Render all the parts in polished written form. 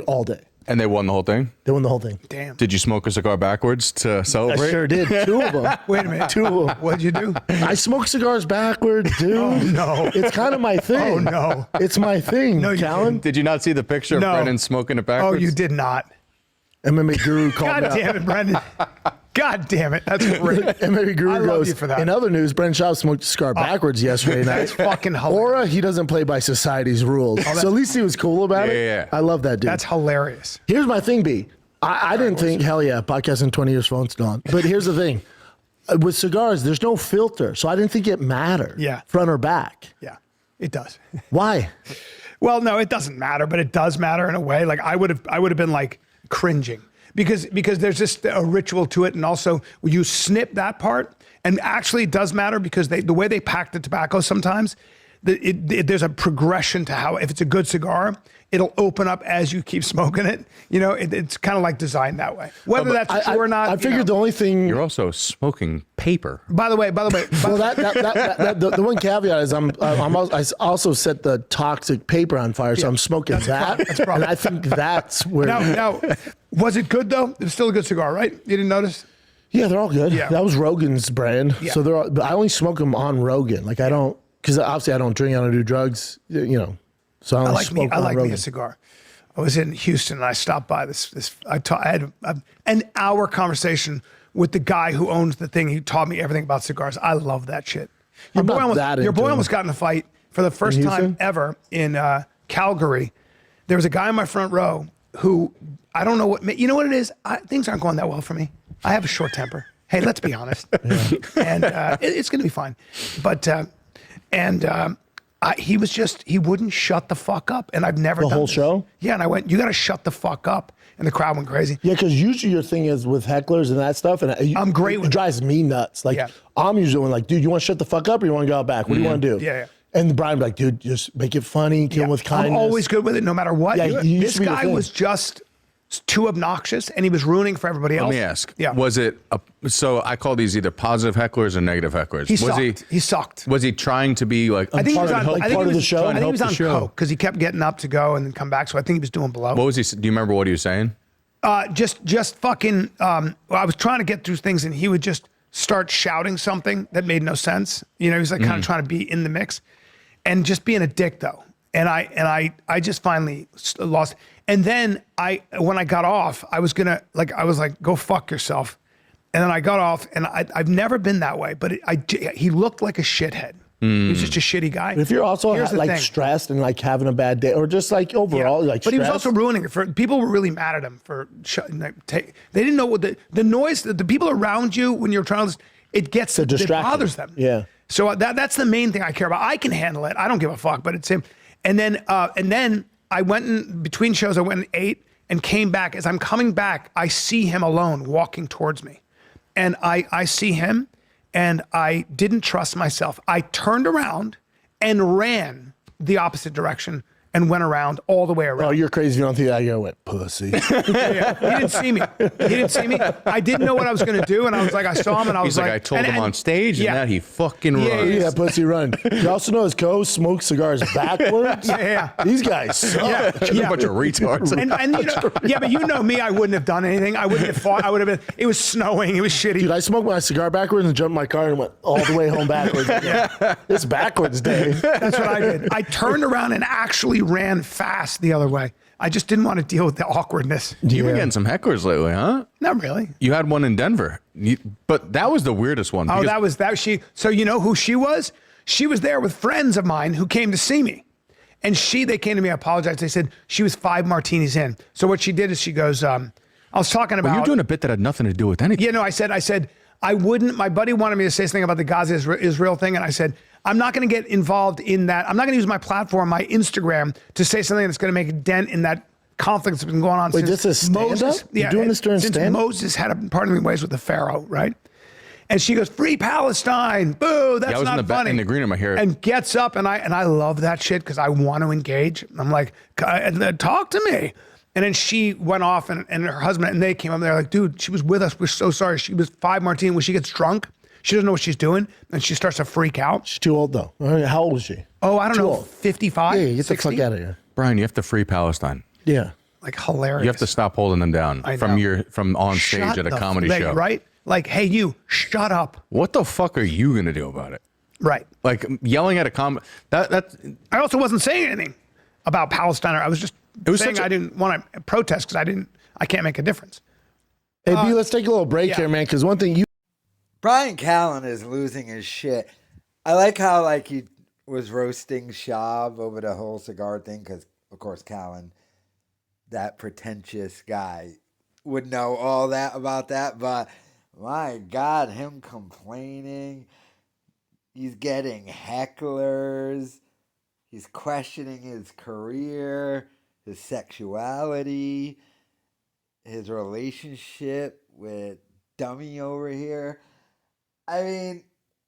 all day. And they won the whole thing? They won the whole thing. Damn. Did you smoke a cigar backwards to celebrate? I sure did. 2 of them. Wait a minute. 2 of them. What'd you do? I smoke cigars backwards, dude. Oh, no. It's kind of my thing. Oh, no. It's my thing, No, you Callen. Did you not see the picture of No. Brennan smoking it Oh, backwards? you did not. MMA Guru called God me out. damn it, Brendan. God damn it. That's great. MMA Guru I love goes, you for that. in other news, Brendan Schaub smoked a cigar backwards yesterday night. That's fucking hilarious. Aura, he doesn't play by society's rules. So at least he was cool about it. Yeah. I love that dude. That's hilarious. Here's my thing, B. I didn't think, hell yeah, podcasting 20 years, phone's gone. But here's the thing. With cigars, there's no filter. So I didn't think it mattered. Yeah. Front or back. Yeah, it does. Why? Well, no, it doesn't matter, but it does matter in a way. Like I would have been like cringing because there's just a ritual to it, and also when you snip that part, and actually it does matter because the way they pack the tobacco sometimes, there's a progression to how if it's a good cigar, it'll open up as you keep smoking it. You know, it's kind of like designed that way. Whether that's true or not, I figured the only thing. You're also smoking paper. By the way. Well, the one caveat is I also set the toxic paper on fire, so I'm smoking that. That's a problem. And I think that's where. Now, was it good though? It was still a good cigar, right? You didn't notice? Yeah, they're all good. Yeah. That was Rogan's brand. Yeah. So they're all, but I only smoke them on Rogan. Like I don't, because obviously I don't drink, I don't do drugs, you know. So I only smoke on I like Rogan. me a cigar. I was in Houston and I stopped by I had an hour conversation with the guy who owns the thing. He taught me everything about cigars. I love that shit. Your boy almost got in a fight for the first time ever in Calgary. There was a guy in my front row who, I don't know what, you know what it is? Things aren't going that well for me. I have a short temper. Hey, let's be honest. And it's going to be fine. But, he wouldn't shut the fuck up. And I've never done whole this. show? Yeah. And I went, you got to shut the fuck up. And the crowd went crazy. Yeah, because usually your thing is with hecklers and that stuff, and I'm great with it. Drives me nuts. Like I'm usually like, dude, you want to shut the fuck up or you want to go out back? What do you want to do? Yeah. And Bryan be like, dude, just make it funny, kill him with kindness. I'm always good with it, no matter what. Yeah, This guy was just too obnoxious, and he was ruining for everybody else. Let me ask. Yeah. Was it so I call these either positive hecklers or negative hecklers. He sucked. Was he trying to be like I think he was on part of the show? I think he was on show. coke because he kept getting up to go and then come back. So I think he was doing blow. What was he? Do you remember what he was saying? Just fucking. I was trying to get through things, and he would just start shouting something that made no sense. You know, he was like kind of trying to be in the mix, and just being a dick though. And I just finally lost. And then when I got off, I was like, go fuck yourself. And then I got off, and I've never been that way, but he looked like a shithead. He was just a shitty guy. If you're also Here's the like thing. stressed and like having a bad day, or just like overall like but he was stressed. also ruining it for people. Were really mad at him for they didn't know what the noise, the people around you when you're trying to, it gets it bothers them. Yeah. So that's the main thing I care about. I can handle it. I don't give a fuck, but it's him. And then I went in between shows. I went and ate and came back. As I'm coming back, I see him alone walking towards me, and I see him, and I didn't trust myself. I turned around and ran the opposite direction and went around all the way around. Oh, you're crazy. You don't think I go went pussy? Yeah. He didn't see me. I didn't know what I was going to do, and I was like, I saw him, and I was He's like, I told him on stage, yeah. and that he fucking runs. Yeah, pussy run. You also know his co-host smokes cigars backwards. Yeah. These guys suck. You're a bunch of retards. And you know, but you know me, I wouldn't have done anything. I wouldn't have fought. I would have been. It was snowing. It was shitty. Dude, I smoked my cigar backwards and jumped in my car and went all the way home backwards. Yeah. It's backwards day. That's what I did. I turned around and actually ran fast the other way. I just didn't want to deal with the awkwardness. You've been getting some hecklers lately, huh? Not really. You had one in Denver, but that was the weirdest one. Oh, that was she. So you know who she was? She was there with friends of mine who came to see me. And they came to me, I apologized. They said she was 5 martinis in. So what she did is she goes, I was talking about. Well, you're doing a bit that had nothing to do with anything. Yeah, no, I said, I wouldn't. My buddy wanted me to say something about the Gaza Israel thing. And I said, I'm not going to get involved in that. I'm not going to use my platform, my Instagram, to say something that's going to make a dent in that conflict that's been going on since since this is Moses. You're doing this during since stand-up? Moses had a parting of ways with the Pharaoh, right? And she goes, "Free Palestine!" Boo! That's not funny. In the green room, I hear it. And gets up, and I love that shit because I want to engage. I'm like, talk to me. And then she went off, and her husband and they came up. And they're like, "Dude, she was with us. We're so sorry. She was 5 martini. When she gets drunk, she doesn't know what she's doing, and she starts to freak out." She's too old though. How old is she? Oh, I don't know, old. 55. Yeah, get 60? the fuck out of here. Brian, you have to free Palestine. Yeah. like hilarious. You have to stop holding them down from on stage Shut at a the comedy show. Right? Like, hey, you, shut up. What the fuck are you going to do about it? Right. Like yelling at a that I also wasn't saying anything about Palestine. I was just saying I didn't want to protest because I can't make a difference. Hey, B, let's take a little break here, man, because one thing Bryan Callen is losing his shit. I like how he was roasting Schaub over the whole cigar thing because, of course, Callen, that pretentious guy, would know all that about that. But my God, him complaining. He's getting hecklers. He's questioning his career, his sexuality, his relationship with dummy over here. I mean,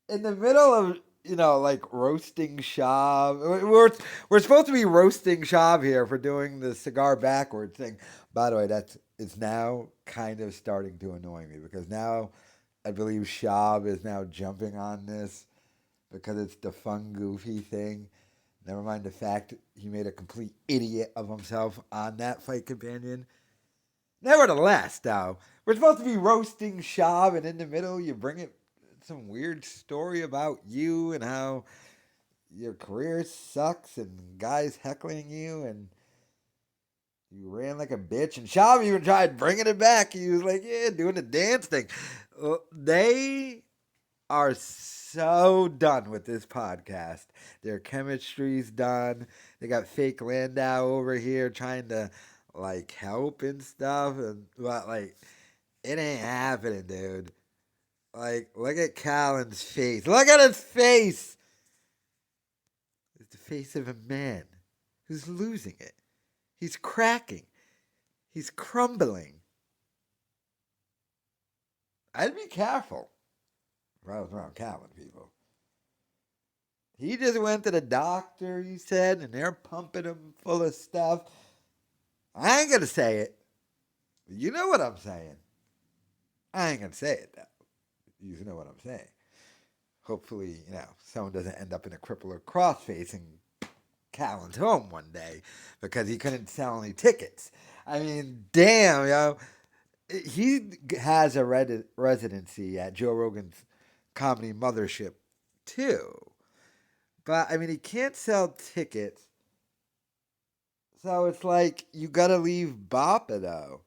in the middle of, roasting Schaub. We're supposed to be roasting Schaub here for doing the cigar backwards thing. By the way, it's now kind of starting to annoy me because now I believe Schaub is now jumping on this because it's the fun, goofy thing. Never mind the fact he made a complete idiot of himself on that Fight Companion. Nevertheless, though, we're supposed to be roasting Schaub, and in the middle you bring it some weird story about you and how your career sucks and guys heckling you and you ran like a bitch. And Schaub even tried bringing it back. He was like, yeah, doing the dance thing. They are so done with this podcast. Their chemistry's done. They got fake Landau over here trying to help and stuff, but it ain't happening, dude. Look at Callen's face. Look at his face. It's the face of a man who's losing it. He's cracking. He's crumbling. I'd be careful if I was around Callen, people. He just went to the doctor, he said, and they're pumping him full of stuff. I ain't going to say it. You know what I'm saying. I ain't going to say it, though. You know what I'm saying. Hopefully, someone doesn't end up in a cripple or crossface and Callen's home one day because he couldn't sell any tickets. I mean, damn, yo. He has a residency at Joe Rogan's comedy mothership, too. But, I mean, he can't sell tickets. So it's you got to leave Boppa, though.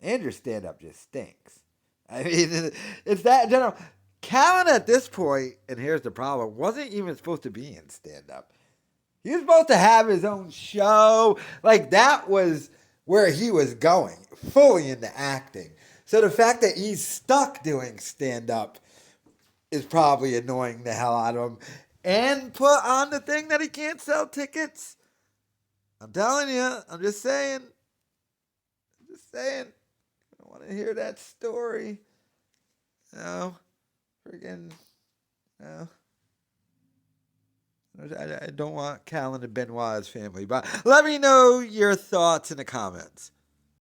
And your stand-up just stinks. I mean, it's that general. Callen at this point, and here's the problem, wasn't even supposed to be in stand-up. He was supposed to have his own show. That was where he was going, fully into acting. So the fact that he's stuck doing stand-up is probably annoying the hell out of him. And put on the thing that he can't sell tickets. I'm telling you, I'm just saying. I want to hear that story. Freaking, I don't want Callen and Benoit's family, but let me know your thoughts in the comments.